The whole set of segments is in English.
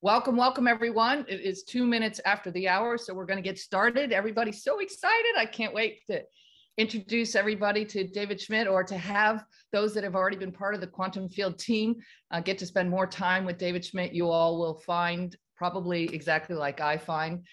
Welcome, welcome, everyone. It is 2 minutes after the hour, so we're going to get started. Everybody's so excited. I can't wait to introduce everybody to David Schmidt, or to have those that have already been part of the Quantum Field team get to spend more time with David Schmidt. You all will find, probably exactly like I find,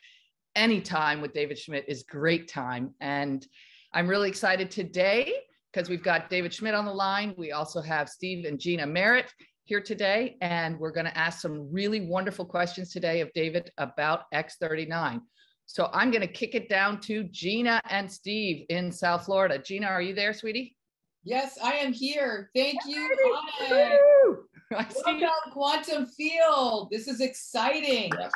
any time with David Schmidt is great time. And I'm really excited today because we've got David Schmidt on the line. We also have Steve and Gina Merritt here today, and we're going to ask some really wonderful questions today of David about X39. So I'm going to kick it down to Gina and Steve in South Florida. Gina, are you there, sweetie? Yes, I am here. Thank you, Alex. Welcome, Quantum Field. This is exciting. Yes.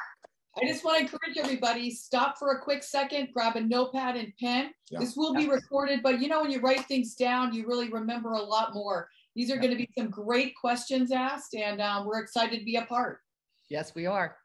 I just want to encourage everybody, stop for a quick second, grab a notepad and pen. Yeah. This will be recorded, but you know, when you write things down, you really remember a lot more. These are going to be some great questions asked, and we're excited to be a part. Yes, we are.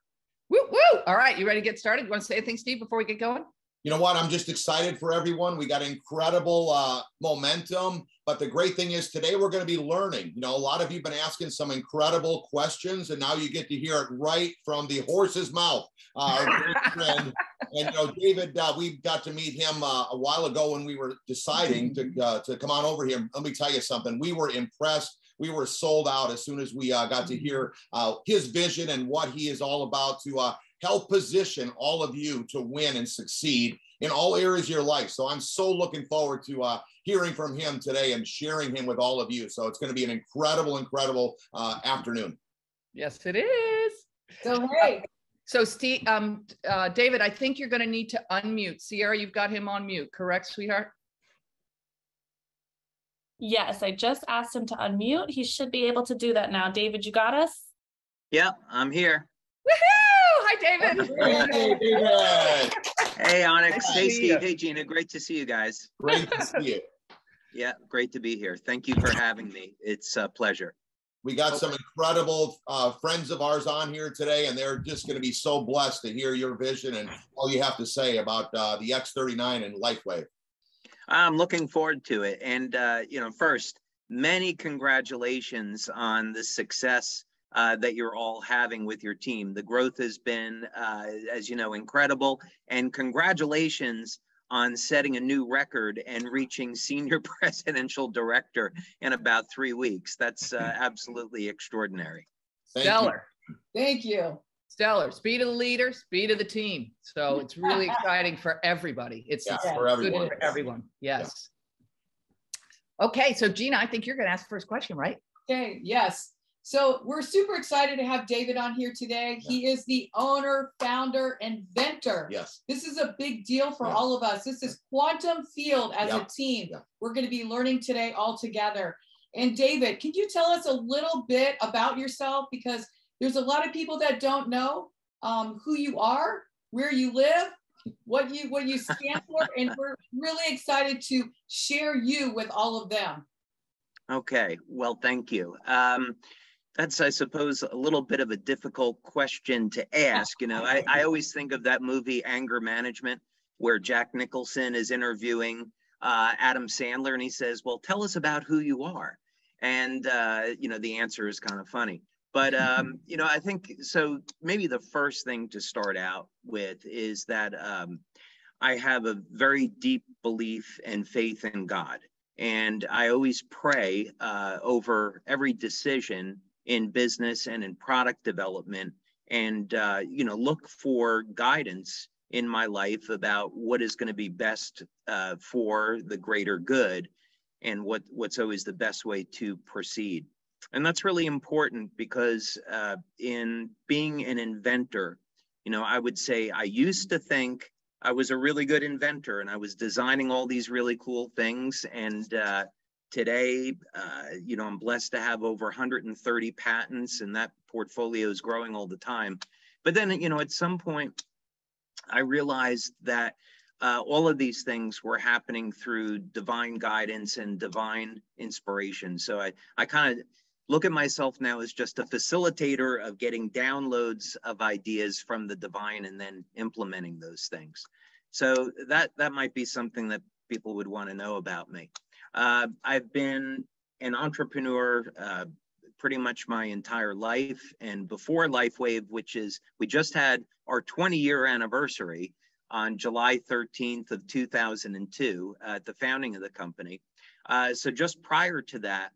Woo, woo. All right, you ready to get started? You want to say anything, Steve, before we get going? You know what? I'm just excited for everyone. We got incredible momentum. But the great thing is today we're going to be learning. You know, a lot of you have been asking some incredible questions, and now you get to hear it right from the horse's mouth. Our great friend. And, you know, David, we got to meet him a while ago when we were deciding to come on over here. Let me tell you something. We were impressed. We were sold out as soon as we got to hear his vision and what he is all about to help position all of you to win and succeed in all areas of your life. So I'm so looking forward to hearing from him today and sharing him with all of you. So it's going to be an incredible afternoon. Yes, it is. So, hey. So Steve, David, I think you're going to need to unmute. Sierra, you've got him on mute, correct, sweetheart? Yes, I just asked him to unmute. He should be able to do that now. David, you got us? Yeah, I'm here. Woohoo! Hi, David. Hey, David. Hey, Onyx. Hey, Steve. Hey, Gina. Great to see you guys. Great to see you. Yeah, great to be here. Thank you for having me. It's a pleasure. We got some incredible friends of ours on here today, and they're just going to be so blessed to hear your vision and all you have to say about the X39 and LifeWave. I'm looking forward to it. And, you know, first, many congratulations on the success that you're all having with your team. The growth has been, as you know, incredible. And congratulations on setting a new record and reaching senior presidential director in about 3 weeks. That's absolutely extraordinary. Stellar. Thank you. Stellar. Speed of the leader, speed of the team. So it's really exciting for everybody. It's for everyone. Good for everyone. Yes. Yeah. Okay. So Gina, I think you're going to ask the first question, right? Okay. Yes. So we're super excited to have David on here today. Yeah. He is the owner, founder, inventor. Yes. This is a big deal for all of us. This is Quantum Field as a team. Yeah. We're going to be learning today all together. And David, can you tell us a little bit about yourself? Because there's a lot of people that don't know who you are, where you live, what you stand for, and we're really excited to share you with all of them. Okay. Well, thank you. That's, I suppose, a little bit of a difficult question to ask. You know, I always think of that movie Anger Management, where Jack Nicholson is interviewing Adam Sandler, and he says, well, tell us about who you are. And, you know, the answer is kind of funny. But, you know, I think, so maybe the first thing to start out with is that I have a very deep belief and faith in God. And I always pray over every decision in business and in product development, and you know, look for guidance in my life about what is going to be best for the greater good, and what's always the best way to proceed. And that's really important because in being an inventor, you know, I would say I used to think I was a really good inventor and I was designing all these really cool things. And today, you know, I'm blessed to have over 130 patents, and that portfolio is growing all the time. But then, you know, at some point, I realized that all of these things were happening through divine guidance and divine inspiration. So I kind of look at myself now as just a facilitator of getting downloads of ideas from the divine and then implementing those things. So that might be something that people would want to know about me. I've been an entrepreneur pretty much my entire life. And before LifeWave, which is, we just had our 20-year anniversary on July 13th of 2002 at the founding of the company. So just prior to that,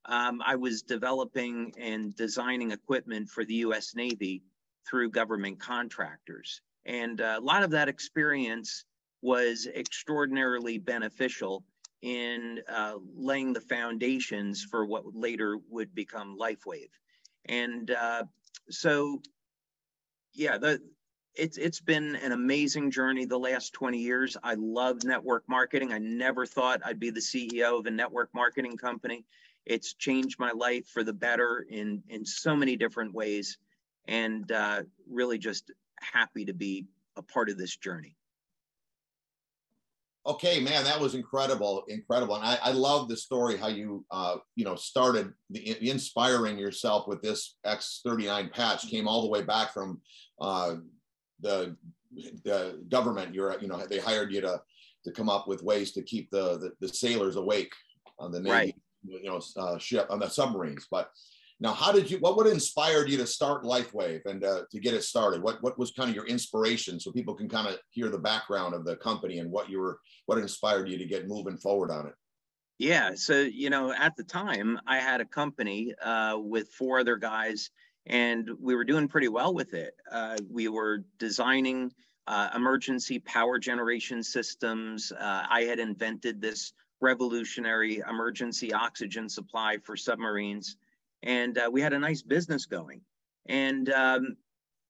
I was developing and designing equipment for the US Navy through government contractors. And a lot of that experience was extraordinarily beneficial in laying the foundations for what later would become LifeWave. And so, yeah, it's been an amazing journey the last 20 years. I love network marketing. I never thought I'd be the CEO of a network marketing company. It's changed my life for the better in so many different ways, and really just happy to be a part of this journey. Okay, man, that was incredible, incredible. And I love the story, how you, started inspiring yourself with this X39 patch, came all the way back from the government. They hired you to come up with ways to keep the sailors awake on the Navy, right, ship, on the submarines. But now, what inspired you to start LifeWave and to get it started? What was kind of your inspiration, so people can kind of hear the background of the company and what inspired you to get moving forward on it? Yeah, so, at the time I had a company with 4 other guys, and we were doing pretty well with it. We were designing emergency power generation systems. I had invented this revolutionary emergency oxygen supply for submarines. And we had a nice business going. And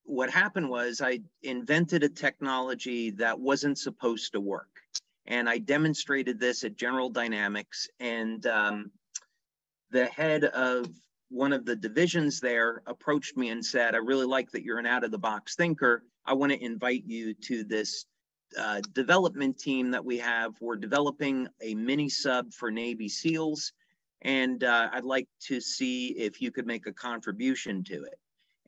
what happened was I invented a technology that wasn't supposed to work. And I demonstrated this at General Dynamics. And the head of one of the divisions there approached me and said, I really like that you're an out-of-the-box thinker. I want to invite you to this development team that we have. We're developing a mini sub for Navy SEALs. And I'd like to see if you could make a contribution to it.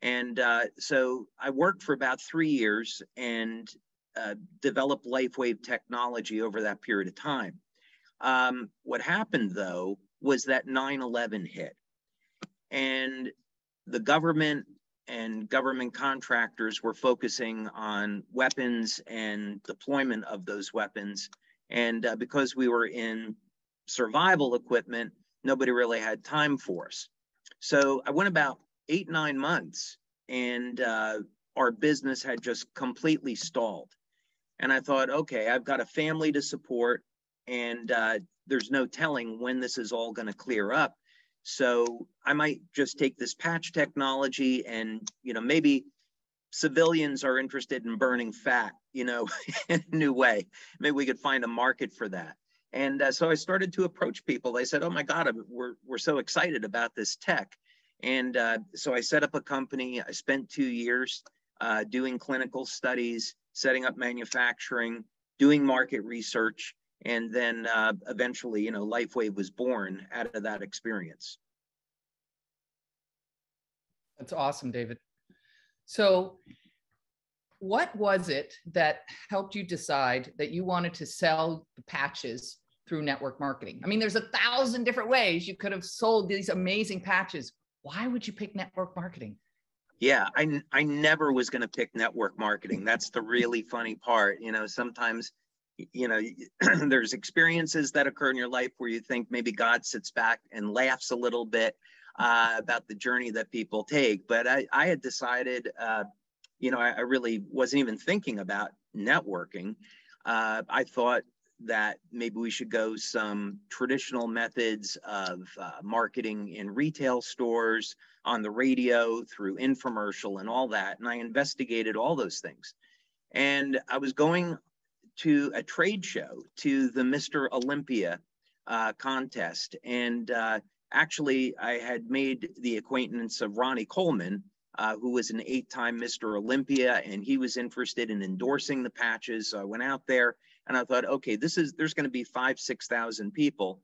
And so I worked for about 3 years and developed LifeWave technology over that period of time. What happened, though, was that 9/11 hit. And the government and government contractors were focusing on weapons and deployment of those weapons. And because we were in survival equipment, nobody really had time for us. So I went about 8-9 months, and our business had just completely stalled. And I thought, okay, I've got a family to support, and there's no telling when this is all going to clear up. So I might just take this patch technology, and maybe civilians are interested in burning fat, in a new way. Maybe we could find a market for that. And so I started to approach people. They said, oh my God, we're so excited about this tech. And so I set up a company. I spent 2 years doing clinical studies, setting up manufacturing, doing market research. And then eventually, LifeWave was born out of that experience. That's awesome, David. So what was it that helped you decide that you wanted to sell the patches through network marketing? I mean, there's 1,000 different ways you could have sold these amazing patches. Why would you pick network marketing? Yeah, I never was going to pick network marketing. That's the really funny part. Sometimes, there's experiences that occur in your life where you think maybe God sits back and laughs a little bit about the journey that people take. But I had decided, I really wasn't even thinking about networking. I thought that maybe we should go some traditional methods of marketing in retail stores, on the radio, through infomercial and all that. And I investigated all those things. And I was going to a trade show, to the Mr. Olympia contest. And actually, I had made the acquaintance of Ronnie Coleman, who was an 8-time Mr. Olympia, and he was interested in endorsing the patches. So I went out there and I thought, okay, there's going to be 5,000-6,000 people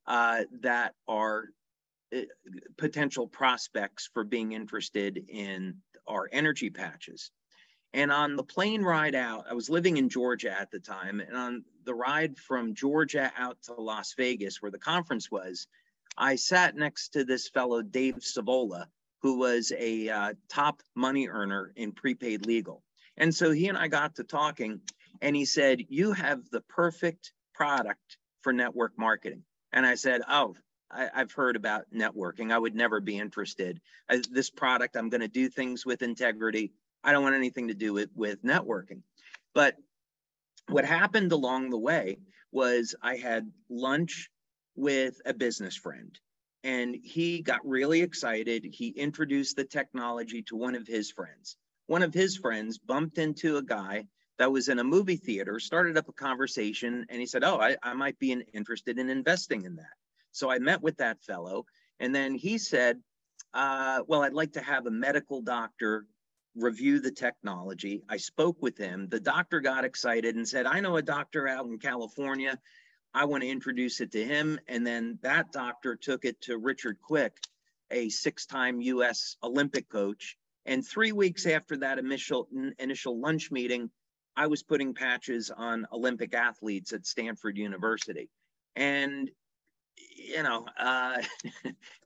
that are potential prospects for being interested in our energy patches. And on the plane ride out, I was living in Georgia at the time, and on the ride from Georgia out to Las Vegas, where the conference was, I sat next to this fellow, Dave Savola, who was a top money earner in prepaid legal. And so he and I got to talking, and he said, you have the perfect product for network marketing. And I said, oh, I've heard about networking. I would never be interested. This product, I'm going to do things with integrity. I don't want anything to do with networking. But what happened along the way was I had lunch with a business friend, and he got really excited. He introduced the technology to one of his friends. One of his friends bumped into a guy that was in a movie theater, started up a conversation, and he said, oh, I might be interested in investing in that. So I met with that fellow, and then he said, well, I'd like to have a medical doctor review the technology. I spoke with him. The doctor got excited and said, I know a doctor out in California. I want to introduce it to him. And then that doctor took it to Richard Quick, a 6-time US Olympic coach. And 3 weeks after that initial lunch meeting, I was putting patches on Olympic athletes at Stanford University. And, you know,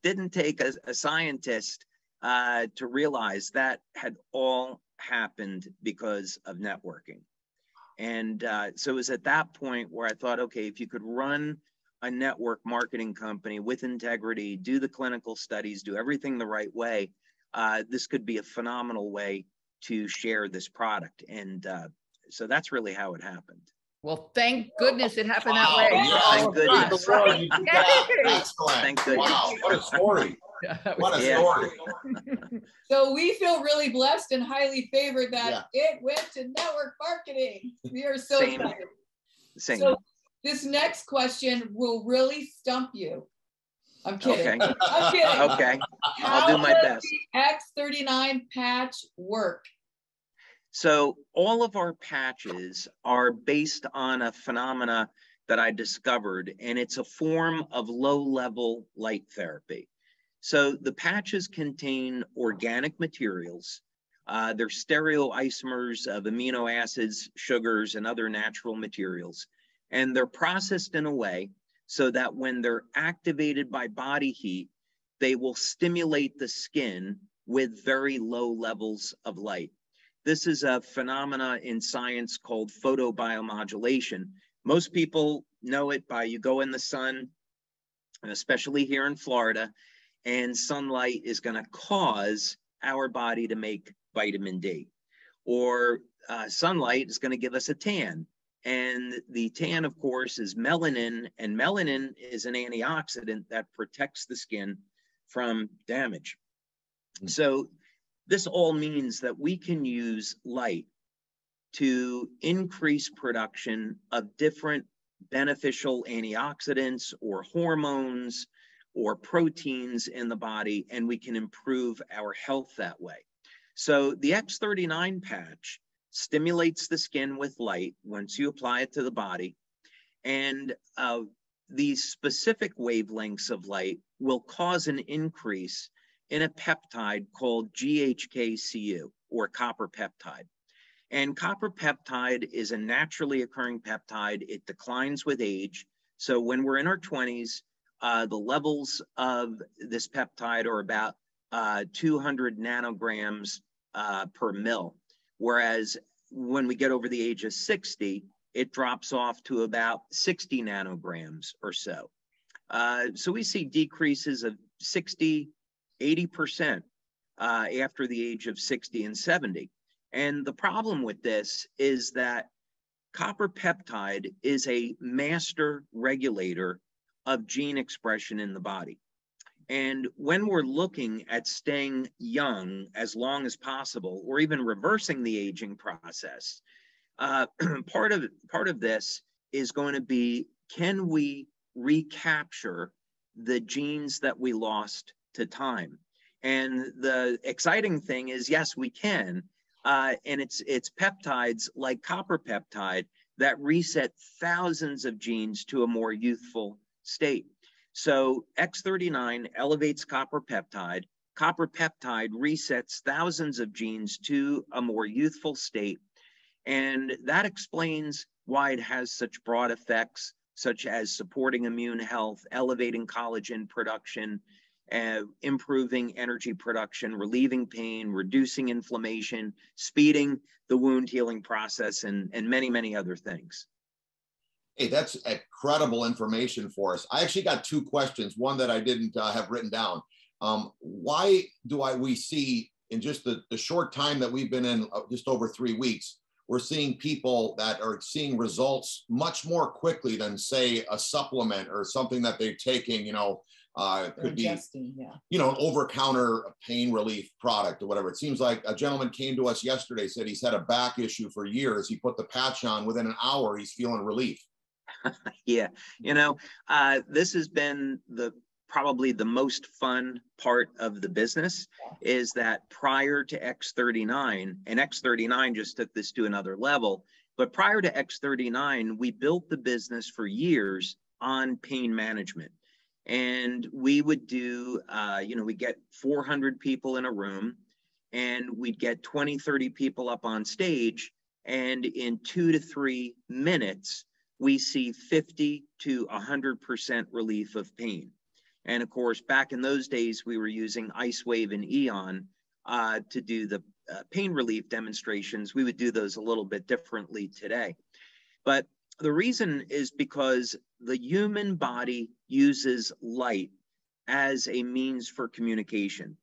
didn't take a scientist to realize that had all happened because of networking. And so it was at that point where I thought, okay, if you could run a network marketing company with integrity, do the clinical studies, do everything the right way, this could be a phenomenal way to share this product. And so that's really how it happened. Well, thank goodness it happened that way. Yeah, thank goodness. Excellent. Thank goodness. Wow, what a story. What a story. So we feel really blessed and highly favored that it went to network marketing. We are so excited. Same. So this next question will really stump you. I'm kidding. Okay. I'm kidding. Okay. I'll do my best. How does the X39 patch work? So all of our patches are based on a phenomena that I discovered, and it's a form of low-level light therapy. So the patches contain organic materials. They're stereoisomers of amino acids, sugars, and other natural materials. And they're processed in a way so that when they're activated by body heat, they will stimulate the skin with very low levels of light. This is a phenomena in science called photobiomodulation. Most people know it by you go in the sun, especially here in Florida, and sunlight is going to cause our body to make vitamin D. Or sunlight is going to give us a tan. And the tan, of course, is melanin, and melanin is an antioxidant that protects the skin from damage. So this all means that we can use light to increase production of different beneficial antioxidants or hormones or proteins in the body, and we can improve our health that way. So the X39 patch stimulates the skin with light once you apply it to the body, and these specific wavelengths of light will cause an increase in a peptide called GHK-Cu, or copper peptide. And copper peptide is a naturally occurring peptide. It declines with age. So when we're in our 20s, the levels of this peptide are about 200 nanograms per mil. Whereas when we get over the age of 60, it drops off to about 60 nanograms or so. So we see decreases of 60, 80% after the age of 60 and 70. And the problem with this is that copper peptide is a master regulator of gene expression in the body. And when we're looking at staying young as long as possible, or even reversing the aging process, part of this is going to be, can we recapture the genes that we lost to time? And the exciting thing is, yes, we can. And it's peptides like copper peptide that reset thousands of genes to a more youthful state. So X39 elevates copper peptide. Copper peptide resets thousands of genes to a more youthful state. And that explains why it has such broad effects such as supporting immune health, elevating collagen production, improving energy production, relieving pain, reducing inflammation, speeding the wound healing process, and many, many other things. Hey, that's incredible information for us. I actually got two questions, one that I didn't have written down. Why do we see in just the short time that we've been in, just over 3 weeks, we're seeing people that are seeing results much more quickly than, say, a supplement or something that they're taking, could be, an over-counter pain relief product or whatever. It seems like a gentleman came to us yesterday, said he's had a back issue for years. He put the patch on, within an hour, he's feeling relief. Yeah, this has been probably the most fun part of the business, is that prior to X39, and X39 just took this to another level, but prior to X39, we built the business for years on pain management. And we would do, we get 400 people in a room, and we'd get 20, 30 people up on stage, and in 2 to 3 minutes, we see 50 to 100% relief of pain. And of course, back in those days, we were using LifeWave and Eon to do the pain relief demonstrations. We would do those a little bit differently today. But the reason is because the human body uses light as a means for communication.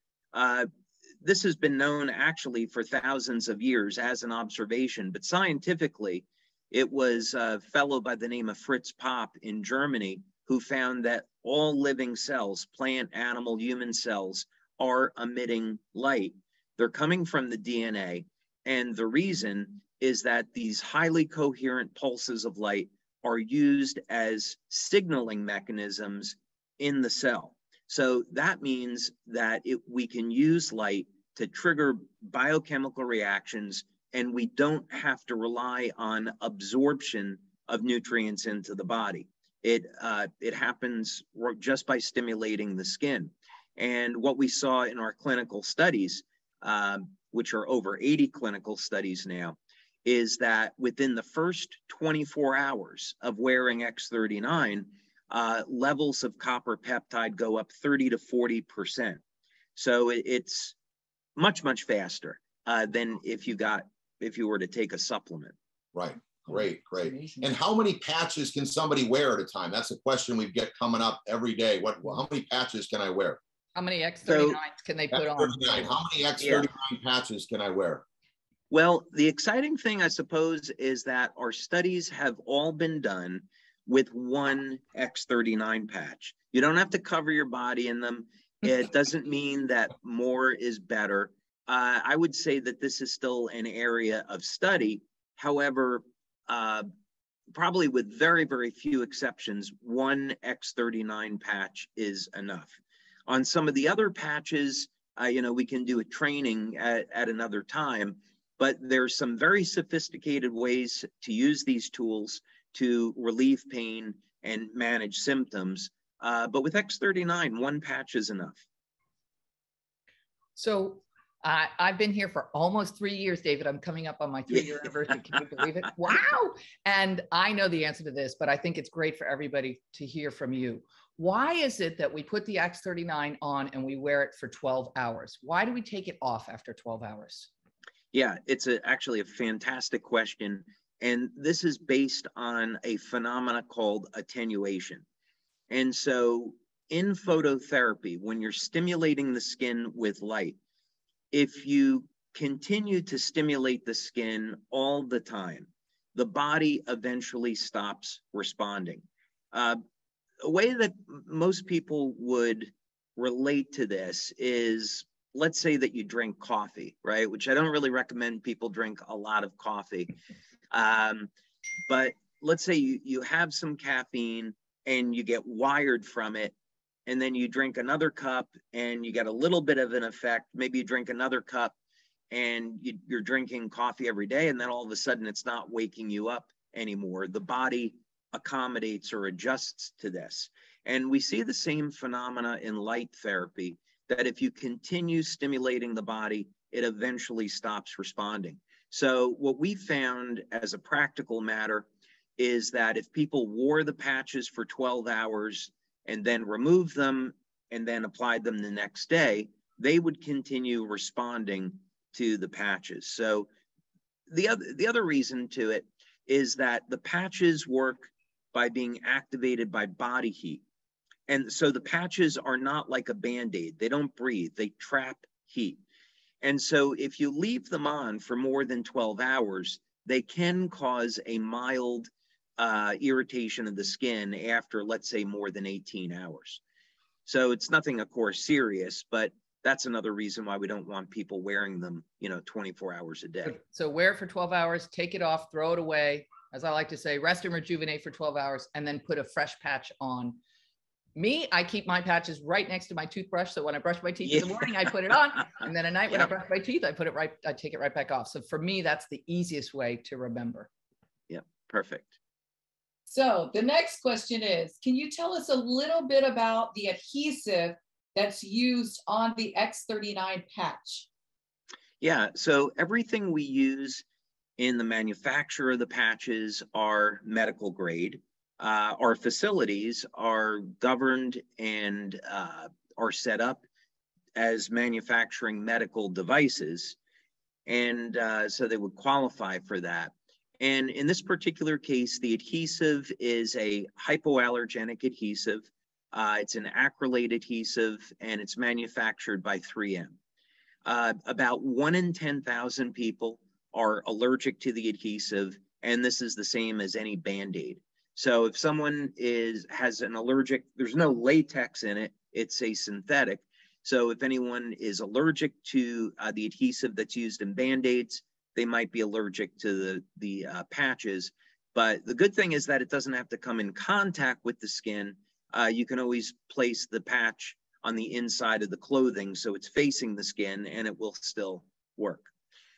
This has been known actually for thousands of years as an observation, but scientifically, it was a fellow by the name of Fritz Popp in Germany who found that all living cells, plant, animal, human cells, are emitting light. They're coming from the DNA. And the reason is that these highly coherent pulses of light are used as signaling mechanisms in the cell. So that means that we can use light to trigger biochemical reactions, and we don't have to rely on absorption of nutrients into the body. It happens just by stimulating the skin. And what we saw in our clinical studies, which are over 80 clinical studies now, is that within the first 24 hours of wearing X39, levels of copper peptide go up 30 to 40%. So it's much, much faster than if you were to take a supplement. Right. Great. And how many patches can somebody wear at a time? That's a question we get coming up every day. How many patches can I wear? How many X39s can they put on? How many X39 patches can I wear? Well, the exciting thing, I suppose, is that our studies have all been done with one X39 patch. You don't have to cover your body in them. It doesn't mean that more is better. I would say that this is still an area of study. However, probably with very, very few exceptions, one X39 patch is enough. On some of the other patches, we can do a training at another time, but there's some very sophisticated ways to use these tools to relieve pain and manage symptoms. But with X39, one patch is enough. So I've been here for almost 3 years, David. I'm coming up on my 3-year anniversary. Can you believe it? Wow. And I know the answer to this, but I think it's great for everybody to hear from you. Why is it that we put the X39 on and we wear it for 12 hours? Why do we take it off after 12 hours? Yeah, it's actually a fantastic question. And this is based on a phenomena called attenuation. And so in phototherapy, when you're stimulating the skin with light, if you continue to stimulate the skin all the time, the body eventually stops responding. A way that most people would relate to this is, let's say that you drink coffee, right? Which I don't really recommend people drink a lot of coffee. But let's say you have some caffeine and you get wired from it, and then you drink another cup and you get a little bit of an effect. Maybe you drink another cup and you're drinking coffee every day, and then all of a sudden it's not waking you up anymore. The body accommodates or adjusts to this. And we see the same phenomena in light therapy, that if you continue stimulating the body, it eventually stops responding. So what we found as a practical matter is that if people wore the patches for 12 hours and then removed them and then applied them the next day, they would continue responding to the patches. So the other reason to it is that the patches work by being activated by body heat. And so the patches are not like a Band-Aid. They don't breathe, they trap heat. And so if you leave them on for more than 12 hours, they can cause a mild irritation of the skin after, let's say, more than 18 hours. So it's nothing, of course, serious, but that's another reason why we don't want people wearing them, 24 hours a day. So wear it for 12 hours, take it off, throw it away. As I like to say, rest and rejuvenate for 12 hours, and then put a fresh patch on. Me, I keep my patches right next to my toothbrush. So when I brush my teeth in the morning, I put it on. And then at night when I brush my teeth, I take it right back off. So for me, that's the easiest way to remember. Yep, perfect. So the next question is, can you tell us a little bit about the adhesive that's used on the X39 patch? Yeah, so everything we use in the manufacture of the patches are medical grade. Our facilities are governed and are set up as manufacturing medical devices. And so they would qualify for that. And in this particular case, the adhesive is a hypoallergenic adhesive. It's an acrylate adhesive, and it's manufactured by 3M. About 1 in 10,000 people are allergic to the adhesive, and this is the same as any Band-Aid. So if someone has an allergic, there's no latex in it, it's a synthetic. So if anyone is allergic to the adhesive that's used in Band-Aids, they might be allergic to the patches. But the good thing is that it doesn't have to come in contact with the skin. You can always place the patch on the inside of the clothing so it's facing the skin, and it will still work.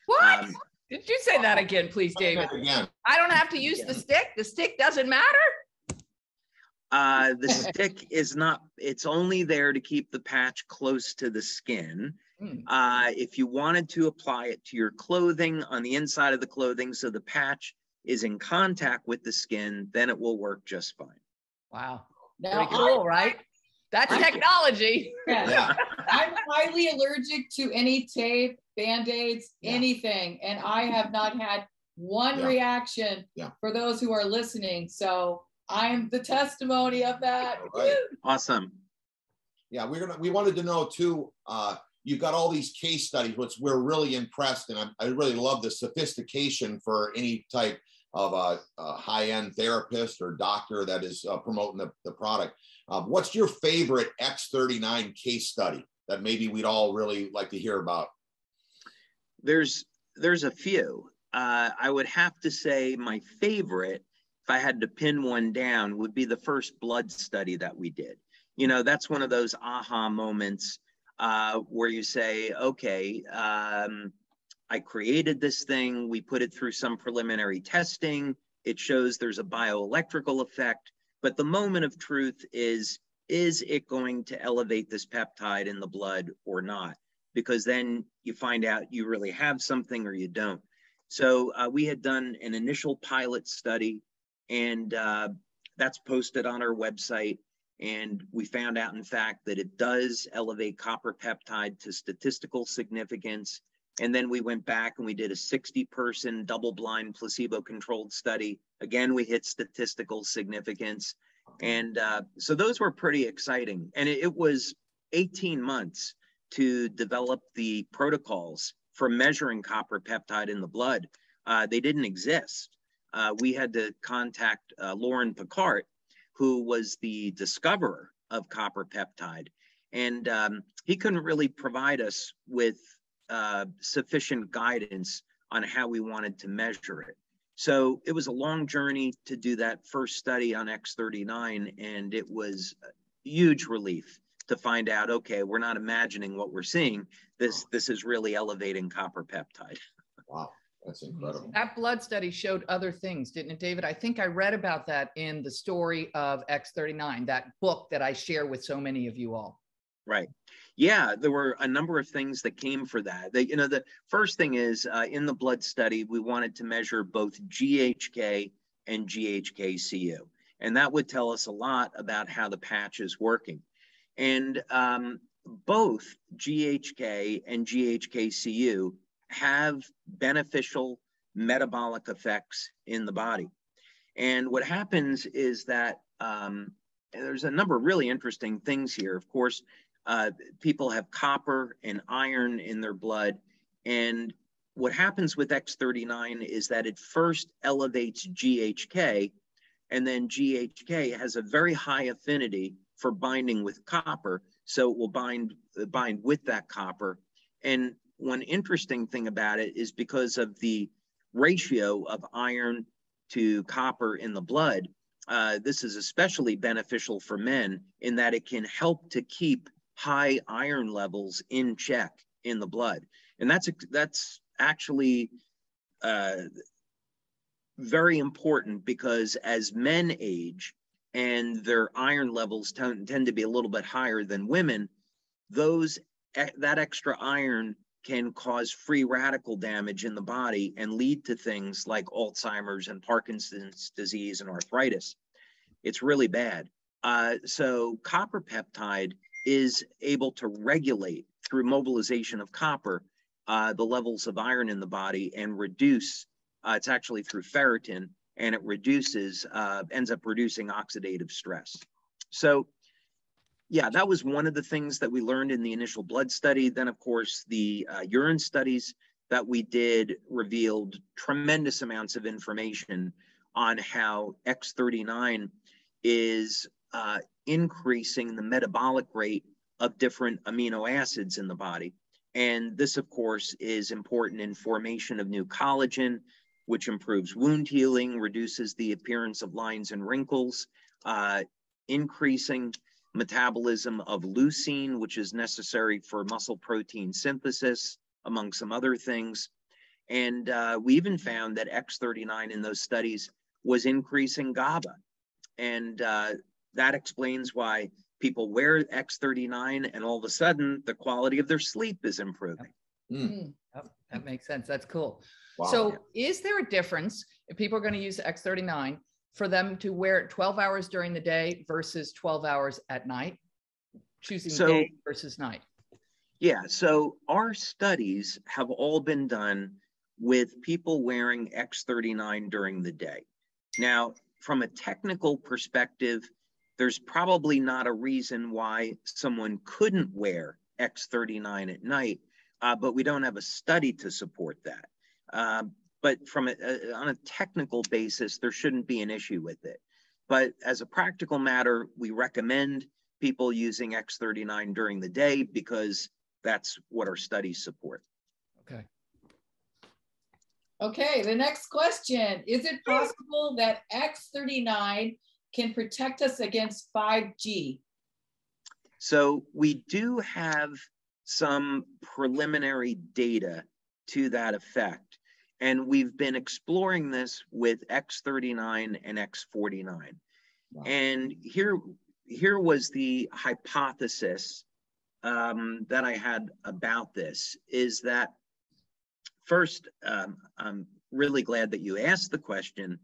What? Did you say that again, please, David? I don't have to use the stick? The stick doesn't matter? The stick is not, it's only there to keep the patch close to the skin. If you wanted to apply it to your clothing, on the inside of the clothing, so the patch is in contact with the skin, then it will work just fine. Wow. Pretty cool, right? That's technology. Yeah. I'm highly allergic to any tape, Band-Aids, anything. And I have not had one reaction for those who are listening. So I'm the testimony of that. Right. Awesome. Yeah, we wanted to know too, you've got all these case studies, which we're really impressed, and I really love the sophistication for any type of a high-end therapist or doctor that is promoting the product. What's your favorite X39 case study that maybe we'd all really like to hear about? There's a few. I would have to say my favorite, if I had to pin one down, would be the first blood study that we did. That's one of those aha moments where you say, okay, I created this thing. We put it through some preliminary testing. It shows there's a bioelectrical effect. But the moment of truth is it going to elevate this peptide in the blood or not? Because then you find out you really have something or you don't. So we had done an initial pilot study, and that's posted on our website. And we found out, in fact, that it does elevate copper peptide to statistical significance. And then we went back and we did a 60-person double-blind placebo-controlled study. Again, we hit statistical significance. And so those were pretty exciting. And it was 18 months to develop the protocols for measuring copper peptide in the blood. They didn't exist. We had to contact Lauren Picard, who was the discoverer of copper peptide. And he couldn't really provide us with sufficient guidance on how we wanted to measure it. So it was a long journey to do that first study on X39, and it was a huge relief to find out, okay, we're not imagining what we're seeing. This is really elevating copper peptide. Wow, that's incredible. That blood study showed other things, didn't it, David? I think I read about that in the story of X39, that book that I share with so many of you all. Right. Yeah, there were a number of things that came for that. The first thing is in the blood study, we wanted to measure both GHK and GHK-Cu. And that would tell us a lot about how the patch is working. And both GHK and GHK-Cu have beneficial metabolic effects in the body. And what happens is that there's a number of really interesting things here. Of course, people have copper and iron in their blood. And what happens with X39 is that it first elevates GHK, and then GHK has a very high affinity for binding with copper, so it will bind with that copper. And one interesting thing about it is because of the ratio of iron to copper in the blood, this is especially beneficial for men in that it can help to keep high iron levels in check in the blood. And that's actually very important, because as men age and their iron levels tend to be a little bit higher than women, that extra iron can cause free radical damage in the body and lead to things like Alzheimer's and Parkinson's disease and arthritis. It's really bad. So copper peptide is able to regulate, through mobilization of copper, the levels of iron in the body and reduce, it's actually through ferritin, and it reduces, ends up reducing oxidative stress. So yeah, that was one of the things that we learned in the initial blood study. Then of course, the urine studies that we did revealed tremendous amounts of information on how X39 is increasing the metabolic rate of different amino acids in the body. And this, of course, is important in formation of new collagen, which improves wound healing, reduces the appearance of lines and wrinkles, increasing metabolism of leucine, which is necessary for muscle protein synthesis, among some other things. And we even found that X39 in those studies was increasing GABA. And that explains why people wear X39 and all of a sudden the quality of their sleep is improving. Yep, that makes sense. That's cool. Wow. So is there a difference if people are going to use X39 for them to wear it 12 hours during the day versus 12 hours at night, choosing day versus night? Yeah, so our studies have all been done with people wearing X39 during the day. Now, from a technical perspective, there's probably not a reason why someone couldn't wear X39 at night, but we don't have a study to support that. But from on a technical basis, there shouldn't be an issue with it. But as a practical matter, we recommend people using X39 during the day because that's what our studies support. Okay. Okay, the next question. Is it possible that X39 can protect us against 5G? So we do have some preliminary data to that effect. And we've been exploring this with X39 and X49. Wow. And here was the hypothesis that I had about this, is that first, I'm really glad that you asked the question,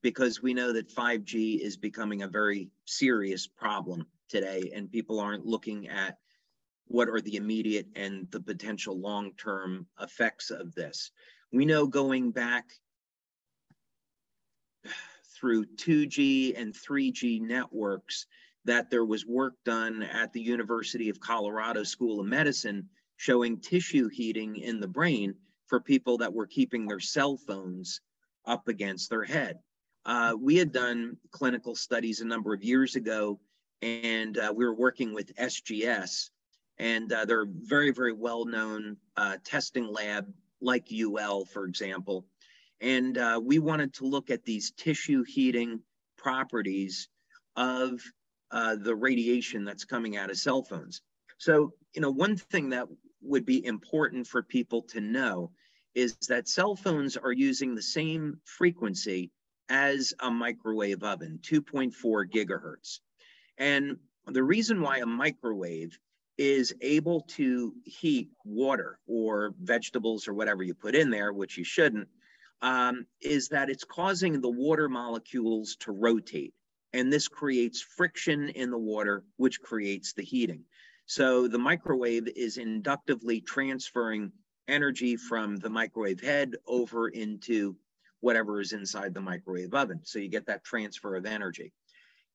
because we know that 5G is becoming a very serious problem today, and people aren't looking at what are the immediate and the potential long-term effects of this. We know going back through 2G and 3G networks that there was work done at the University of Colorado School of Medicine showing tissue heating in the brain for people that were keeping their cell phones up against their head. We had done clinical studies a number of years ago, and we were working with SGS, and they're a very, very well-known testing lab like UL, for example. And we wanted to look at these tissue heating properties of the radiation that's coming out of cell phones. So, one thing that would be important for people to know is that cell phones are using the same frequency as a microwave oven, 2.4 gigahertz. And the reason why a microwave is able to heat water or vegetables or whatever you put in there, which you shouldn't, is that it's causing the water molecules to rotate. And this creates friction in the water, which creates the heating. So the microwave is inductively transferring energy from the microwave head over into whatever is inside the microwave oven. So you get that transfer of energy.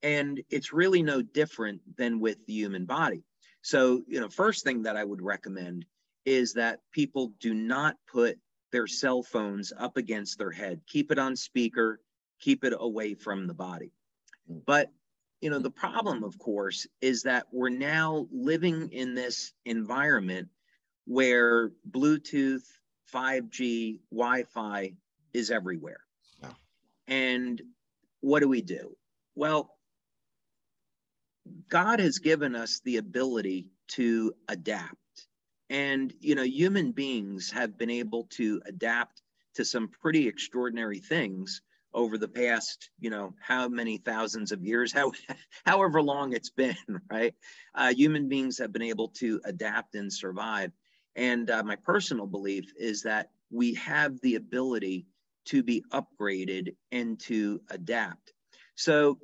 And it's really no different than with the human body. So, first thing that I would recommend is that people do not put their cell phones up against their head. Keep it on speaker, keep it away from the body. But, the problem, of course, is that we're now living in this environment where Bluetooth, 5G, Wi-Fi is everywhere. Yeah. And what do? Well, God has given us the ability to adapt. And, human beings have been able to adapt to some pretty extraordinary things over the past, how many thousands of years, however long it's been, right? Human beings have been able to adapt and survive. And my personal belief is that we have the ability to be upgraded and to adapt. So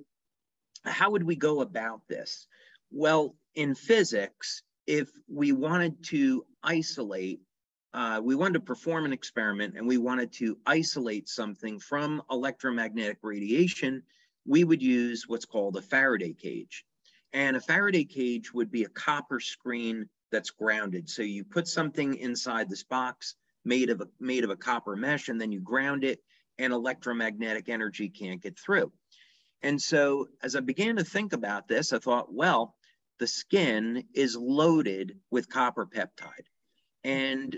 how would we go about this? Well, in physics, if we wanted to isolate, we wanted to perform an experiment and we wanted to isolate something from electromagnetic radiation, we would use what's called a Faraday cage. And a Faraday cage would be a copper screen that's grounded. So you put something inside this box made of a copper mesh, and then you ground it, and electromagnetic energy can't get through. And so as I began to think about this, I thought, well, the skin is loaded with copper peptide, and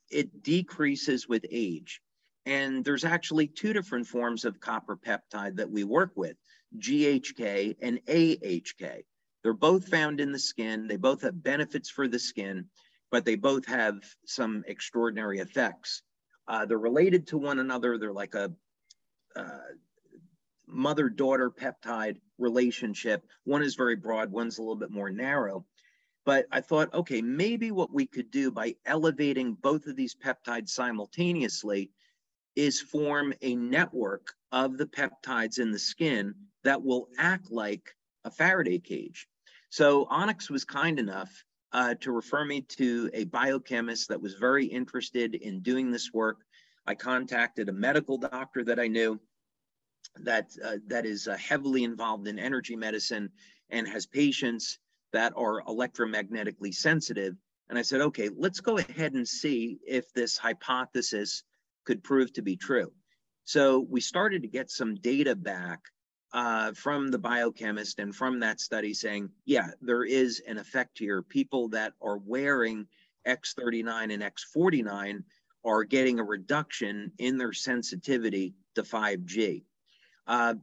it decreases with age. And there's actually two different forms of copper peptide that we work with, GHK and AHK. They're both found in the skin. They both have benefits for the skin, but they both have some extraordinary effects. They're related to one another. They're like a mother-daughter peptide relationship. One is very broad, one's a little bit more narrow. But I thought, okay, maybe what we could do by elevating both of these peptides simultaneously is form a network of the peptides in the skin that will act like a Faraday cage. So Onyx was kind enough to refer me to a biochemist that was very interested in doing this work. I contacted a medical doctor that I knew that is heavily involved in energy medicine and has patients that are electromagnetically sensitive. And I said, okay, let's go ahead and see if this hypothesis could prove to be true. So we started to get some data back from the biochemist and from that study saying, yeah, there is an effect here. People that are wearing X39 and X49 are getting a reduction in their sensitivity to 5G.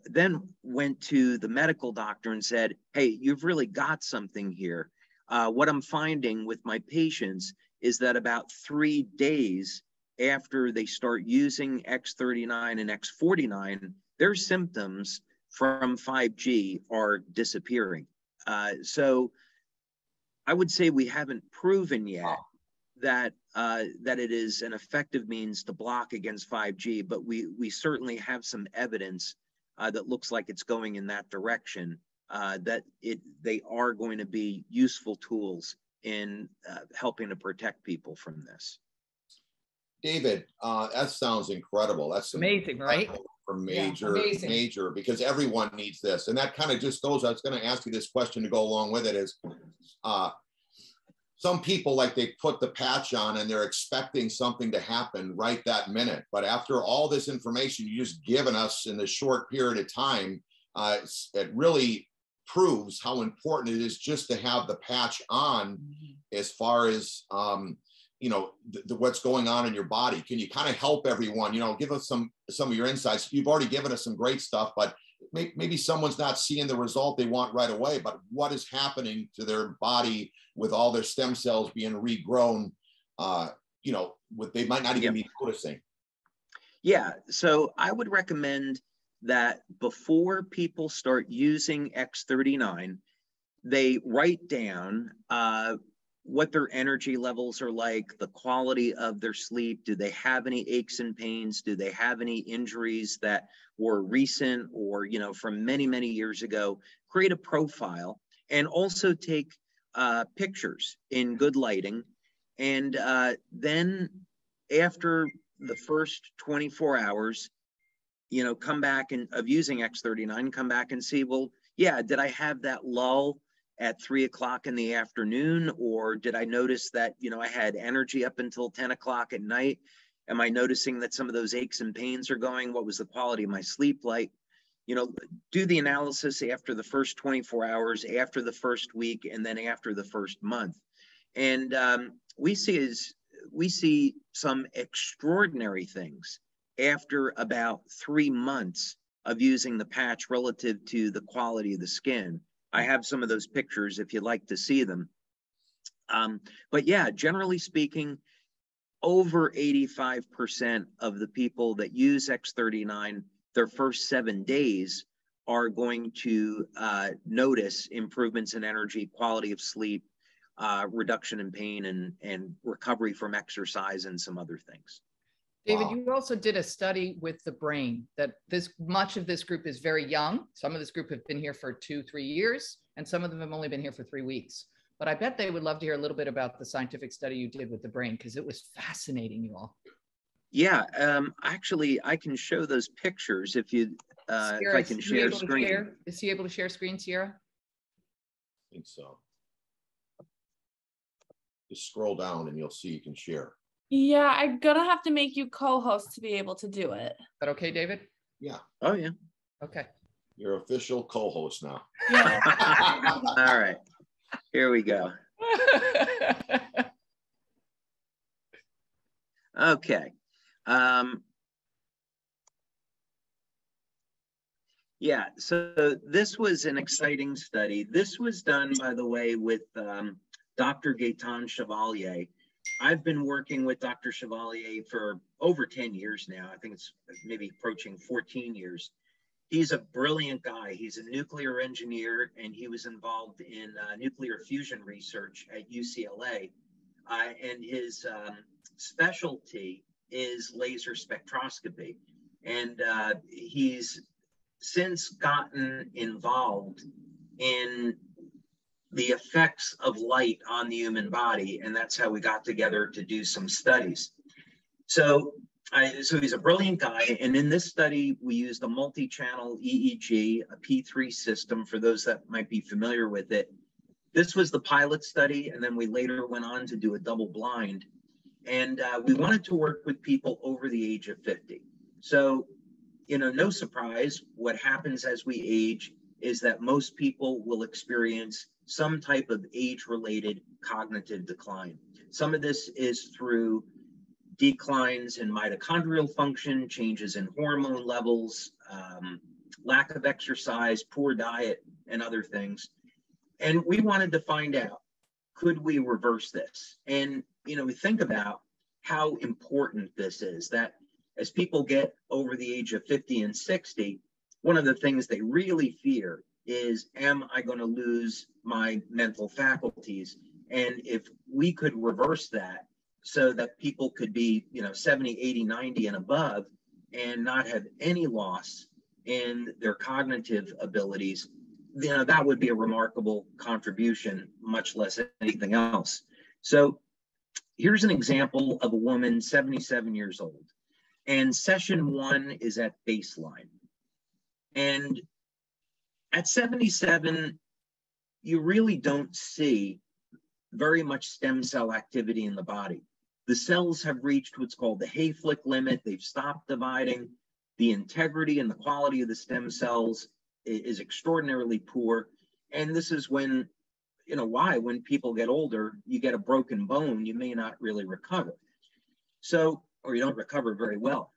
Then went to the medical doctor and said, hey, you've really got something here. What I'm finding with my patients is that about 3 days after they start using X39 and X49, their symptoms from 5G are disappearing. So I would say we haven't proven yet that it is an effective means to block against 5G, but we certainly have some evidence that looks like it's going in that direction, that they are going to be useful tools in helping to protect people from this. David, that sounds incredible. That's amazing, right? For major, because everyone needs this. And that kind of just goes, I was going to ask you this question to go along with it is, some people, like, they put the patch on and they're expecting something to happen right that minute. But after all this information you just given us in this short period of time, it really proves how important it is just to have the patch on as far as, what's going on in your body. Can you kind of help everyone, give us some of your insights? You've already given us some great stuff, but maybe someone's not seeing the result they want right away, but what is happening to their body with all their stem cells being regrown, they might not even be noticing. Yeah, so I would recommend that before people start using X39, they write down what their energy levels are like, the quality of their sleep. Do they have any aches and pains? Do they have any injuries that were recent or, you know, from many, many years ago? Create a profile and also take pictures in good lighting. And then after the first 24 hours, you know, come back and of using X39, come back and see, well, yeah, did I have that lull at 3 o'clock in the afternoon? Or did I notice that, you know, I had energy up until 10 o'clock at night? Am I noticing that some of those aches and pains are going? What was the quality of my sleep like? You know, do the analysis after the first 24 hours, after the first week, and then after the first month. And we see some extraordinary things after about 3 months of using the patch relative to the quality of the skin. I have some of those pictures if you'd like to see them. But yeah, generally speaking, over 85% of the people that use X39, their first 7 days are going to notice improvements in energy, quality of sleep, reduction in pain, and recovery from exercise and some other things. David, Wow. you also did a study with the brain that much of this group is very young. Some of this group have been here for 2-3 years, and some of them have only been here for 3 weeks. But I bet they would love to hear a little bit about the scientific study you did with the brain, because it was fascinating, you all. Yeah, actually, I can show those pictures if you, if I can share screen. Is he able to share screen, Sierra? I think so. Just scroll down and you'll see you can share. Yeah, I'm gonna have to make you co-host to be able to do it. Is that okay, David? Yeah. Oh, yeah. Okay. You're official co-host now. Yeah. All right, here we go. Okay. Yeah, so this was an exciting study. This was done, by the way, with Dr. Gaetan Chevalier. I've been working with Dr. Chevalier for over 10 years now. I think it's maybe approaching 14 years. He's a brilliant guy. He's a nuclear engineer, and he was involved in nuclear fusion research at UCLA. And his specialty is laser spectroscopy. And he's since gotten involved in the effects of light on the human body, and that's how we got together to do some studies. So he's a brilliant guy, and in this study, we used a multi-channel EEG, a P3 system, for those that might be familiar with it. This was the pilot study, and then we later went on to do a double blind, and we wanted to work with people over the age of 50. So, you know, no surprise, what happens as we age is that most people will experience some type of age-related cognitive decline. Some of this is through declines in mitochondrial function, changes in hormone levels, lack of exercise, poor diet, and other things. And we wanted to find out, could we reverse this? And, you know, we think about how important this is, that as people get over the age of 50 and 60, one of the things they really fear is, am I going to lose my mental faculties? And if we could reverse that so that people could be, you know, 70, 80, 90 and above and not have any loss in their cognitive abilities, you know, that would be a remarkable contribution, much less anything else. So here's an example of a woman, 77 years old, and session 1 is at baseline. And at 77, you really don't see very much stem cell activity in the body. The cells have reached what's called the Hayflick limit. They've stopped dividing. The integrity and the quality of the stem cells is extraordinarily poor. And this is when, you know, why when people get older, you get a broken bone, you may not really recover. So, or you don't recover very well.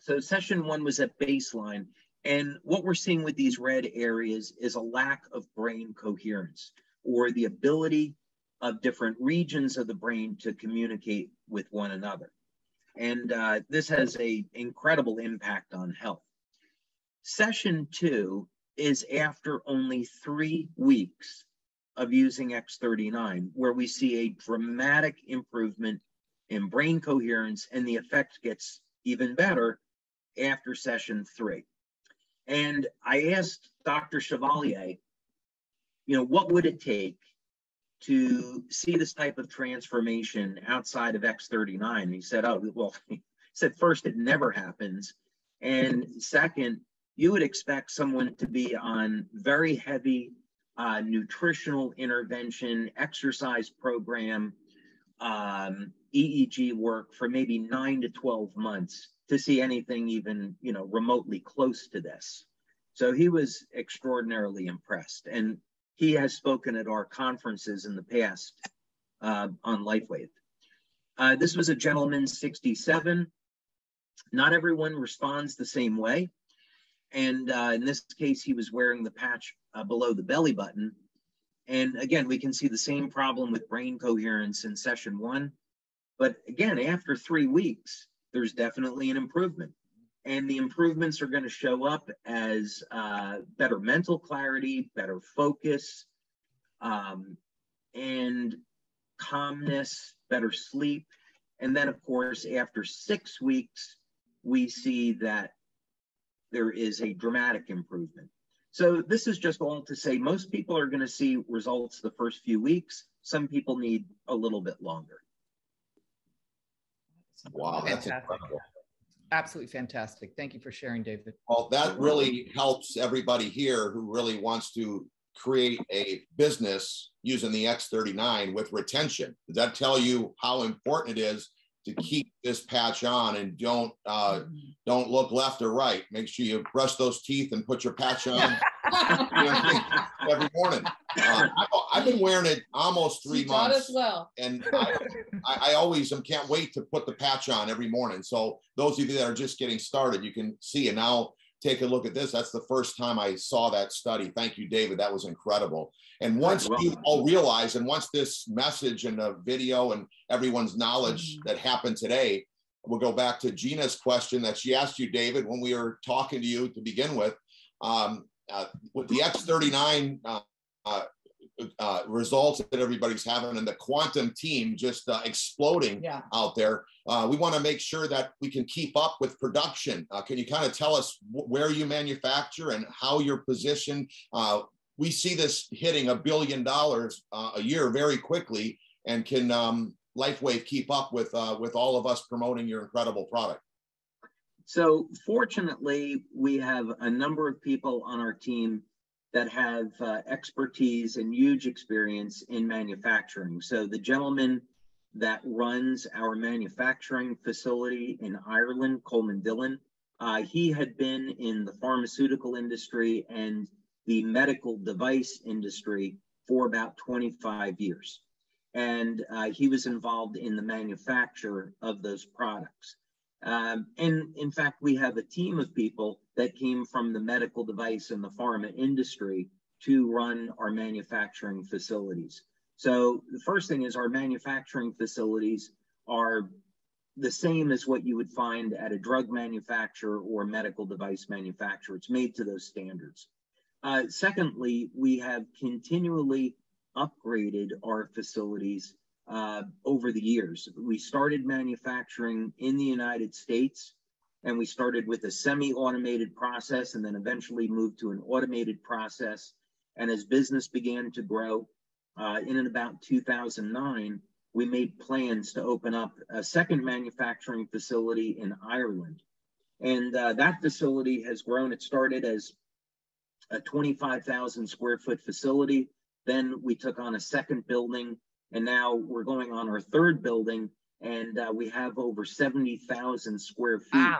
So session 1 was at baseline. And what we're seeing with these red areas is a lack of brain coherence, or the ability of different regions of the brain to communicate with one another. And this has an incredible impact on health. Session 2 is after only 3 weeks of using X39, where we see a dramatic improvement in brain coherence, and the effect gets even better after session 3. And I asked Dr. Chevalier, what would it take to see this type of transformation outside of X39? And he said, he said, first, it never happens. And second, you would expect someone to be on very heavy nutritional intervention, exercise program, EEG work for maybe 9 to 12 months to see anything even, remotely close to this. So he was extraordinarily impressed. And he has spoken at our conferences in the past on LifeWave. This was a gentleman, 67. Not everyone responds the same way. And in this case, he was wearing the patch below the belly button. And again, we can see the same problem with brain coherence in session 1. But again, after 3 weeks, there's definitely an improvement. And the improvements are going to show up as better mental clarity, better focus, and calmness, better sleep. And then, of course, after 6 weeks, we see that there is a dramatic improvement. So this is just all to say most people are going to see results the first few weeks. Some people need a little bit longer. Wow, that's incredible. Absolutely fantastic. Thank you for sharing, David. Well, that really helps everybody here who really wants to create a business using the X39 with retention. Does that tell you how important it is to keep this patch on and don't look left or right? Make sure you brush those teeth and put your patch on every morning. I've been wearing it almost 3 months. As well. And I always can't wait to put the patch on every morning. So those of you that are just getting started, you can see. And now take a look at this. That's the first time I saw that study. Thank you, David. That was incredible. And once you all realize, and once this message and the video and everyone's knowledge that happened today, we'll go back to Gina's question that she asked you, David, when we were talking to you to begin with the X39 results that everybody's having and the quantum team just exploding out there. We want to make sure that we can keep up with production. Can you kind of tell us where you manufacture and how you're positioned? We see this hitting $1 billion a year very quickly, and can LifeWave keep up with all of us promoting your incredible product? So fortunately, we have a number of people on our team that have expertise and huge experience in manufacturing. So the gentleman that runs our manufacturing facility in Ireland, Coleman Dillon, he had been in the pharmaceutical industry and the medical device industry for about 25 years. And he was involved in the manufacture of those products. And in fact, we have a team of people that came from the medical device and the pharma industry to run our manufacturing facilities. So the first thing is our manufacturing facilities are the same as what you would find at a drug manufacturer or medical device manufacturer. It's made to those standards. Secondly, we have continually upgraded our facilities over the years. We started manufacturing in the United States, and we started with a semi-automated process and then eventually moved to an automated process. And as business began to grow, in and about 2009, we made plans to open up a second manufacturing facility in Ireland. And that facility has grown. It started as a 25,000 square foot facility. Then we took on a second building, and now we're going on our third building, and we have over 70,000 square feet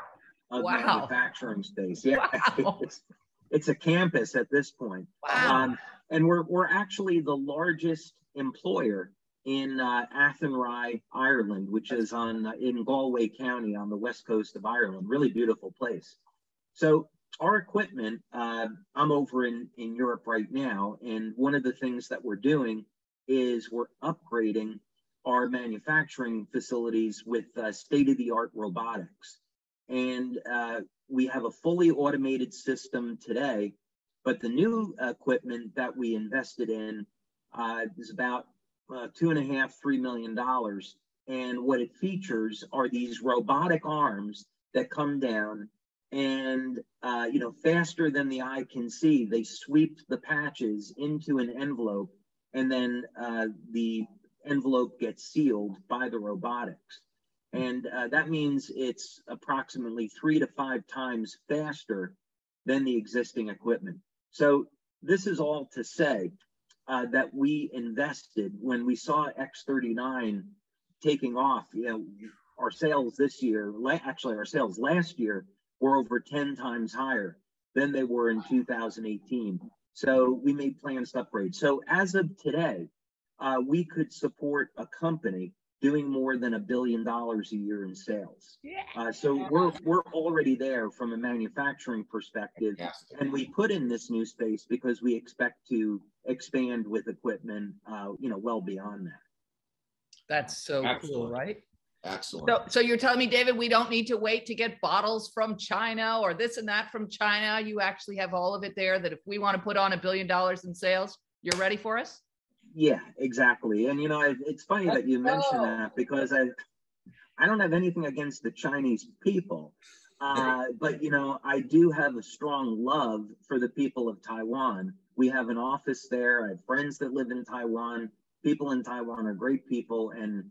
of manufacturing space. Yeah, it's a campus at this point. And we're actually the largest employer in Athenry, Ireland, which is in Galway County on the west coast of Ireland. Really beautiful place. So our equipment, I'm over in Europe right now, and one of the things that we're doing is we're upgrading our manufacturing facilities with state-of-the-art robotics. And we have a fully automated system today, but the new equipment that we invested in It's about $2.5–3 million. And what it features are these robotic arms that come down and, faster than the eye can see, they sweep the patches into an envelope, and then the envelope gets sealed by the robotics. And that means it's approximately 3 to 5 times faster than the existing equipment. So this is all to say that we invested when we saw X39 taking off. Our sales this year, actually our sales last year, were over 10 times higher than they were in 2018. So we made plans to upgrade. So as of today, we could support a company doing more than $1 billion a year in sales. So we're already there from a manufacturing perspective, and we put in this new space because we expect to expand with equipment, well beyond that. That's so cool, right? Excellent. So you're telling me, David, we don't need to wait to get bottles from China or this and that from China. You actually have all of it there, that if we want to put on $1 billion in sales, you're ready for us? Yeah, exactly. And, it's funny that you mentioned that, because I don't have anything against the Chinese people, but, I do have a strong love for the people of Taiwan. We have an office there. I have friends that live in Taiwan. People in Taiwan are great people. And,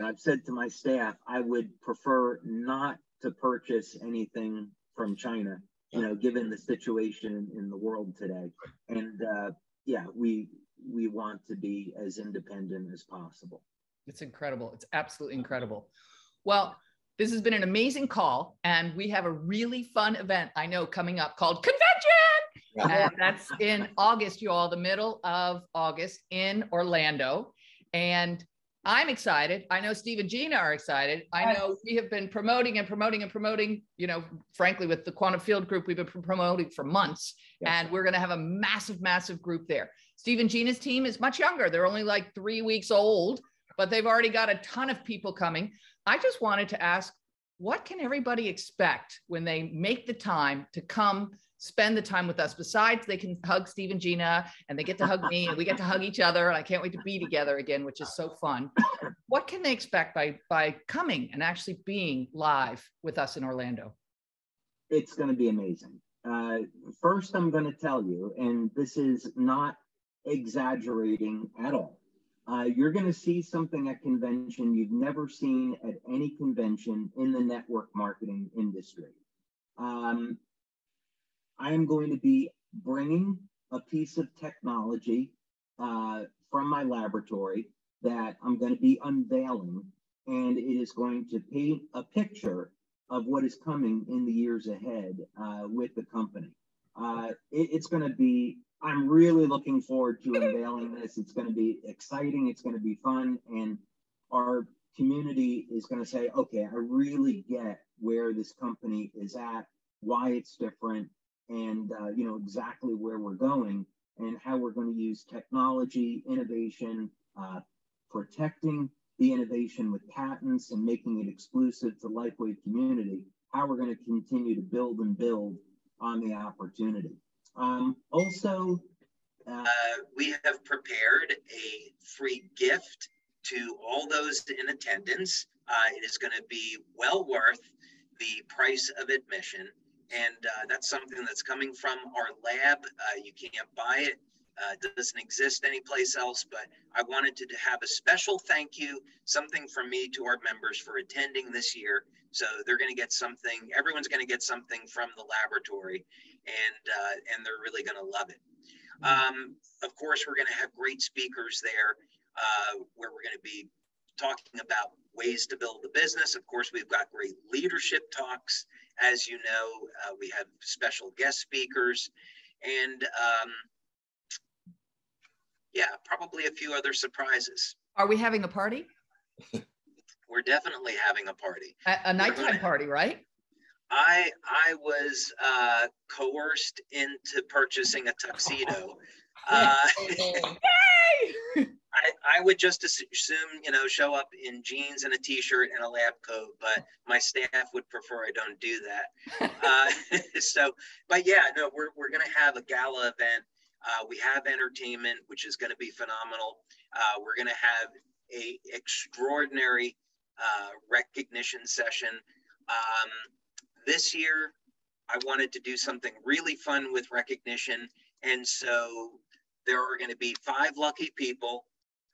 I've said to my staff, I would prefer not to purchase anything from China, given the situation in the world today. And, we want to be as independent as possible. It's incredible. It's absolutely incredible. Well, this has been an amazing call, and we have a really fun event I know coming up called Convention. And that's in August, you all, the middle of August in Orlando. And I'm excited. I know Steve and Gina are excited. I know we have been promoting, frankly, with the Quantum Field Group, we've been promoting for months, and we're going to have a massive, massive group there. Steve and Gina's team is much younger. They're only like 3 weeks old, but they've already got a ton of people coming. I just wanted to ask, what can everybody expect when they make the time to come spend the time with us? Besides, they can hug Steve and Gina, and they get to hug me, and we get to hug each other, and I can't wait to be together again, which is so fun. What can they expect by coming and actually being live with us in Orlando? It's going to be amazing. First, I'm going to tell you, and this is not exaggerating at all, you're going to see something at convention you've never seen at any convention in the network marketing industry. I am going to be bringing a piece of technology from my laboratory that I'm going to be unveiling, and it is going to paint a picture of what is coming in the years ahead with the company. It's going to be, I'm really looking forward to unveiling this. It's going to be exciting. It's going to be fun. And our community is going to say, okay, I really get where this company is at, why it's different, and exactly where we're going and how we're going to use technology, innovation, protecting the innovation with patents and making it exclusive to LifeWave community, how we're going to continue to build and build on the opportunity. Also, we have prepared a free gift to all those in attendance. It is going to be well worth the price of admission. And that's something that's coming from our lab. You can't buy it. It doesn't exist anyplace else, but I wanted to have a special thank you, something from me to our members for attending this year. So they're going to get something, everyone's going to get something from the laboratory, and they're really going to love it. Of course, we're going to have great speakers there where we're going to be talking about ways to build the business. Of course, we've got great leadership talks. As you know, we have special guest speakers, and probably a few other surprises. Are we having a party? We're definitely having a party. A nighttime party, right? I was coerced into purchasing a tuxedo. Yay! I would just assume, show up in jeans and a t-shirt and a lab coat, but my staff would prefer I don't do that. But yeah, no, we're going to have a gala event. We have entertainment, which is going to be phenomenal. We're going to have a extraordinary recognition session. This year, I wanted to do something really fun with recognition. And so there are going to be 5 lucky people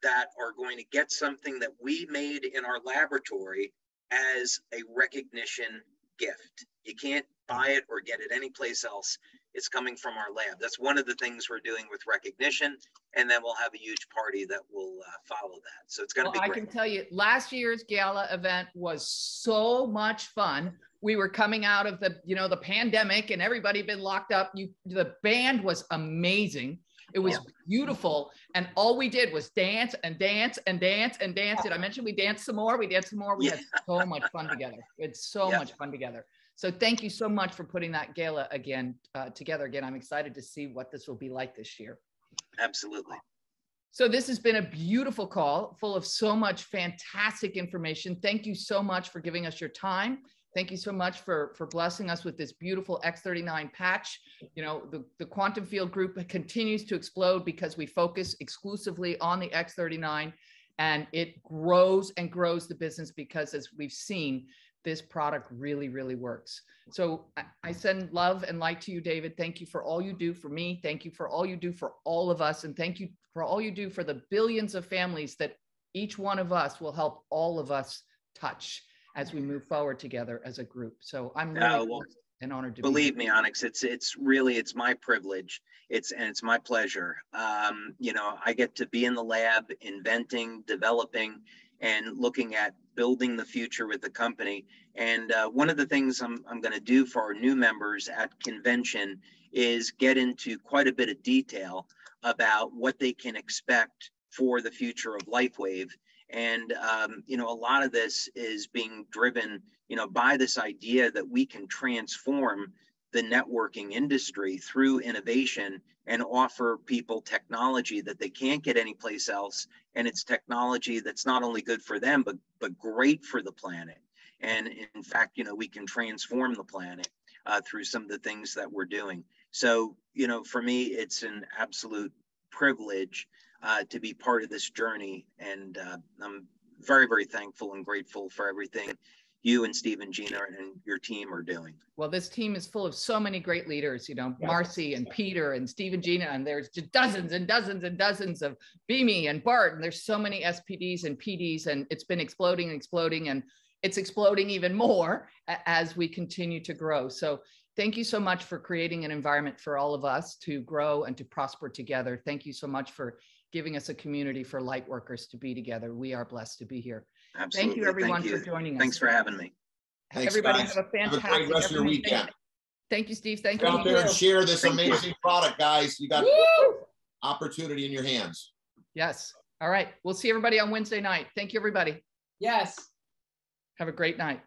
that are going to get something that we made in our laboratory as a recognition gift. You can't buy it or get it anyplace else. It's coming from our lab. That's one of the things we're doing with recognition. And then we'll have a huge party that will follow that. So it's going to be great. I can tell you, last year's gala event was so much fun. We were coming out of the, the pandemic, and everybody had been locked up. The band was amazing. It was beautiful. And all we did was dance and dance and dance and dance. Did I mention we danced some more? We danced some more. We had so much fun together. We had so much fun together. So thank you so much for putting that gala together again. I'm excited to see what this will be like this year. Absolutely. So this has been a beautiful call full of so much fantastic information. Thank you so much for giving us your time. Thank you so much for blessing us with this beautiful X39 patch. The quantum field group continues to explode because we focus exclusively on the X39, and it grows and grows the business because, as we've seen, this product really, really works. So I send love and light to you, David. Thank you for all you do for me. Thank you for all you do for all of us. And thank you for all you do for the billions of families that each one of us will help all of us touch as we move forward together as a group. So I'm really and honored to believe me, Onyx, it's my privilege. It's my pleasure. I get to be in the lab, inventing, developing, and looking at building the future with the company. And one of the things I'm going to do for our new members at convention is get into quite a bit of detail about what they can expect for the future of LifeWave. And, a lot of this is being driven, by this idea that we can transform the networking industry through innovation and offer people technology that they can't get anyplace else. And it's technology that's not only good for them, but great for the planet. And in fact, we can transform the planet through some of the things that we're doing. So, for me, it's an absolute privilege to be part of this journey. And I'm very, very thankful and grateful for everything you and Steve and Gina and your team are doing. Well, this team is full of so many great leaders, Marcy and Peter and Steve and Gina, and there's just dozens and dozens and dozens of Beamy and Bart, and there's so many SPDs and PDs, and it's been exploding and exploding, and it's exploding even more as we continue to grow. So thank you so much for creating an environment for all of us to grow and to prosper together. Thank you so much for giving us a community for light workers to be together. We are blessed to be here. Absolutely. Thank you, everyone, for joining us. Thanks for having me. Thanks, everybody guys. have a fantastic great rest of your weekend. Thank you, Steve. Thank Get you. out there and share this amazing product, guys. You got opportunity in your hands. Yes. All right. We'll see everybody on Wednesday night. Thank you, everybody. Yes. Have a great night.